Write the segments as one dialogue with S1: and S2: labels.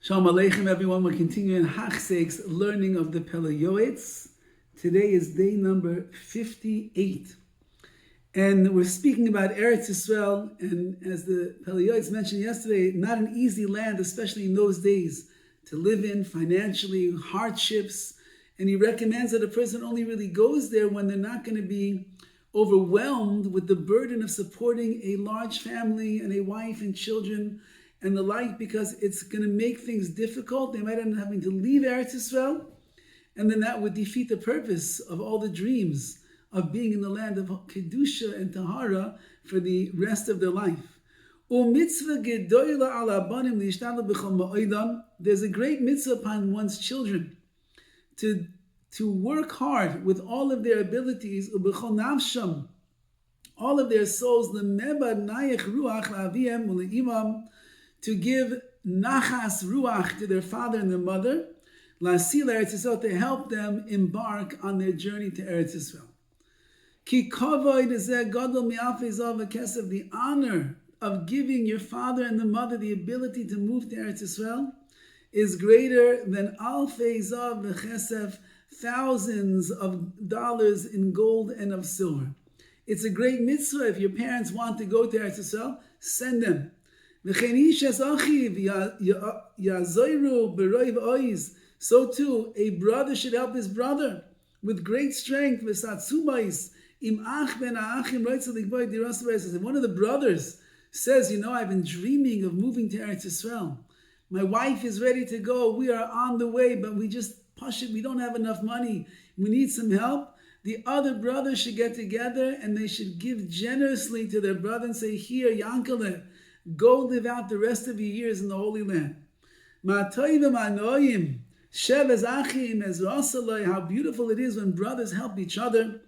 S1: Shalom Aleichem, everyone. We're continuing Hachsek's learning of the Pele Yoetz. Today is day number 58. And we're speaking about Eretz Yisrael, and as the Pele Yoetz mentioned yesterday, not an easy land, especially in those days, to live in financially, hardships. And he recommends that a person only really goes there when they're not going to be overwhelmed with the burden of supporting a large family and a wife and children and the like, because it's going to make things difficult. They might end up having to leave Eretz Yisrael, and then that would defeat the purpose of all the dreams of being in the land of Kedusha and Tahara for the rest of their life. There's a great mitzvah upon one's children to work hard with all of their abilities, all of their souls, to give nachas ruach to their father and their mother, to help them embark on their journey to Eretz Yisrael. The honor of giving your father and the mother the ability to move to Eretz Yisrael is greater than alfei zav v'chesef, thousands of dollars in gold and of silver. It's a great mitzvah. If your parents want to go to Eretz Yisrael, send them. So too, a brother should help his brother with great strength. If one of the brothers says, I've been dreaming of moving to Eretz Yisrael. My wife is ready to go. We are on the way, but we just push it. We don't have enough money. We need some help. The other brothers should get together and they should give generously to their brother and say, here, Yankele, go live out the rest of your years in the Holy Land. How beautiful it is when brothers help each other.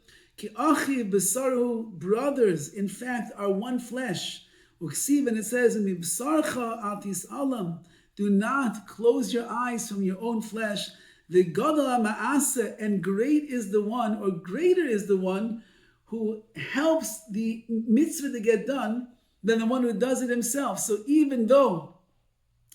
S1: Brothers, in fact, are one flesh. And it says, do not close your eyes from your own flesh. And great is the one, or greater is the one, who helps the mitzvah to get done than the one who does it himself. So even though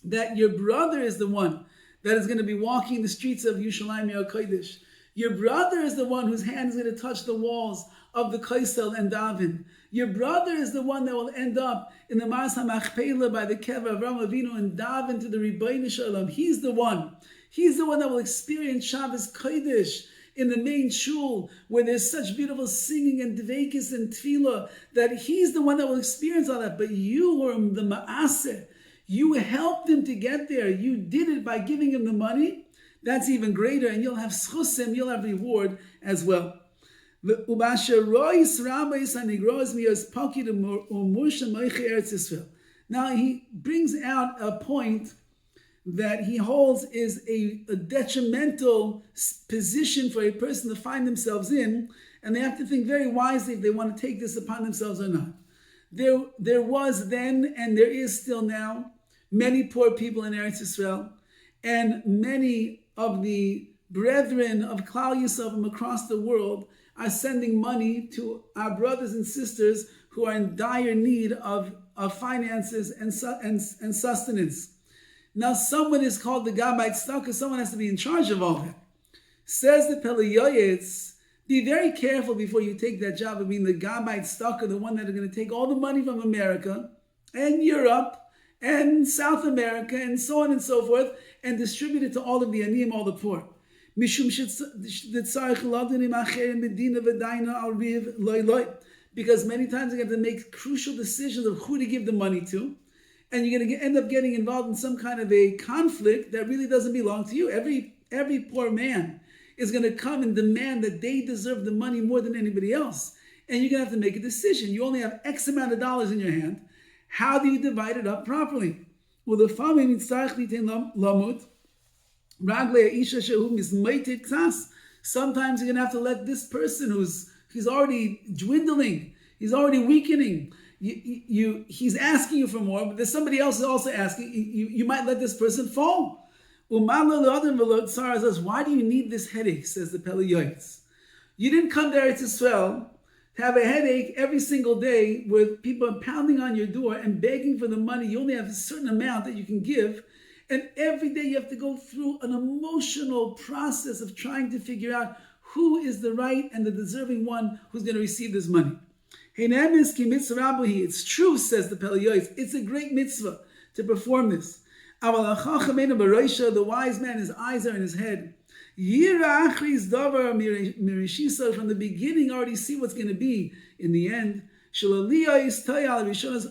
S1: that your brother is the one that is going to be walking the streets of Yerushalayim HaKodesh, your brother is the one whose hand is going to touch the walls of the Kaisel and Daven. Your brother is the one that will end up in the Ma'as HaMachpelah by the Kever of Avraham Avinu and Daven to the Ribbono Shel Olam. He's the one. He's the one that will experience Shabbos Kodesh in the main shul, where there's such beautiful singing and dveikis and tefillah, that he's the one that will experience all that. But you who are the ma'aseh, you helped him to get there. You did it by giving him the money. That's even greater, and you'll have schusim, you'll have reward as well. Now he brings out a point that he holds is a detrimental position for a person to find themselves in, and they have to think very wisely if they want to take this upon themselves or not. There was then, and there is still now, many poor people in Eretz Yisrael, and many of the brethren of Klal Yisrael from across the world are sending money to our brothers and sisters who are in dire need of finances and sustenance. Now, someone is called the Gabbai Tzedakah. Someone has to be in charge of all that. Says the Pele Yoetz, be very careful before you take that job of being the Gabbai Tzedakah, the one that are going to take all the money from America and Europe and South America and so on and so forth and distribute it to all of the Aniyim, all the poor. Because many times you have to make crucial decisions of who to give the money to. And you're going to end up getting involved in some kind of a conflict that really doesn't belong to you. Every poor man is going to come and demand that they deserve the money more than anybody else. And you're going to have to make a decision. You only have X amount of dollars in your hand. How do you divide it up properly? Well, the family sometimes you're going to have to let this person he's already dwindling, he's already weakening. He's asking you for more, but there's somebody else is also asking. You might let this person fall. Why do you need this headache, says the Pele Yoetz? You didn't come to Eretz Yisrael to have a headache every single day where people are pounding on your door and begging for the money. You only have a certain amount that you can give, And every day you have to go through an emotional process of trying to figure out who is the right and the deserving one who's going to receive this money. It's true, says the Pele Yoetz. It's a great mitzvah to perform this. The wise man, his eyes are in his head. From the beginning, already see what's going to be in the end.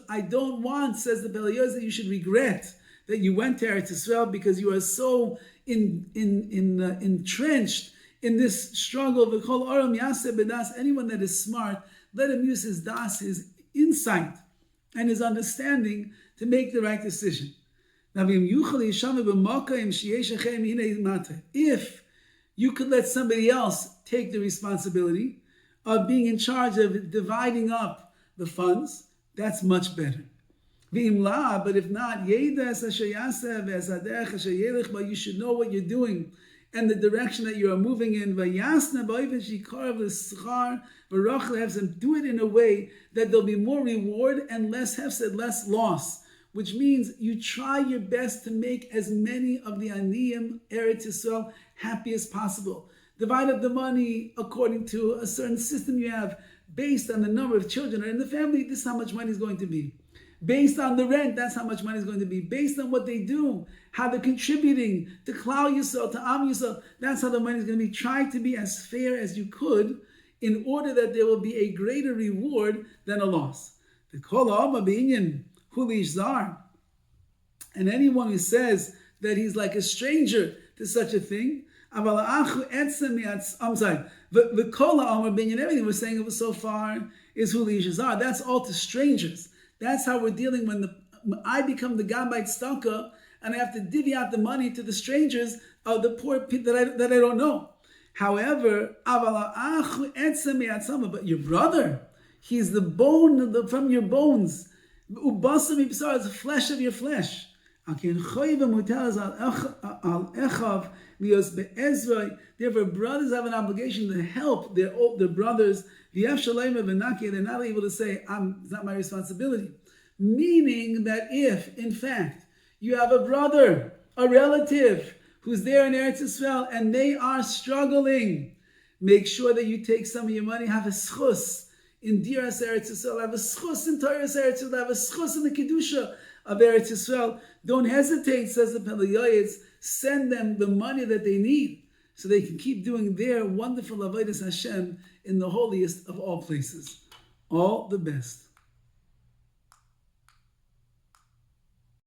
S1: I don't want, says the Pele Yoetz, that you should regret that you went to Eretz Yisrael because you are so entrenched in this struggle. Anyone that is smart, let him use his das, his insight, and his understanding to make the right decision. If you could let somebody else take the responsibility of being in charge of dividing up the funds, that's much better. But if not, but you should know what you're doing and the direction that you are moving in. Do it in a way that there'll be more reward and less hefsed, less loss, which means you try your best to make as many of the aniyim Eretz Yisrael happy as possible. Divide up the money according to a certain system you have, based on the number of children in the family. This is how much money is going to be. Based on the rent, that's how much money is going to be. Based on what they do, how they're contributing to Klal Yisrael, to Am Yisrael, that's how the money is going to be. Try to be as fair as you could in order that there will be a greater reward than a loss. The Kol Ha'ama B'inyan Hulish Zar. And anyone who says that he's like a stranger to such a thing, I'm sorry, the Kol Ha'ama B'inyan, everything we're saying it was so far is Hulish Zar. That's all to strangers. That's how we're dealing when I become the Gabbai Tzedakah and I have to divvy out the money to the strangers, the poor people that I don't know. However, but your brother, he's the bone from your bones. It's the flesh of your flesh. Therefore, brothers have an obligation to help their brothers. They're not able to say, it's not my responsibility. Meaning that if, in fact, you have a brother, a relative, who's there in Eretz Yisrael, and they are struggling, make sure that you take some of your money, have a schus in Diras Eretz Yisrael, have a schus in Torahs Eretz Yisrael, have a schus in the Kedusha of Eretz Yisrael. Don't hesitate, says the Pele Yoetz. Send them the money that they need so they can keep doing their wonderful avodas Hashem in the holiest of all places. All the best.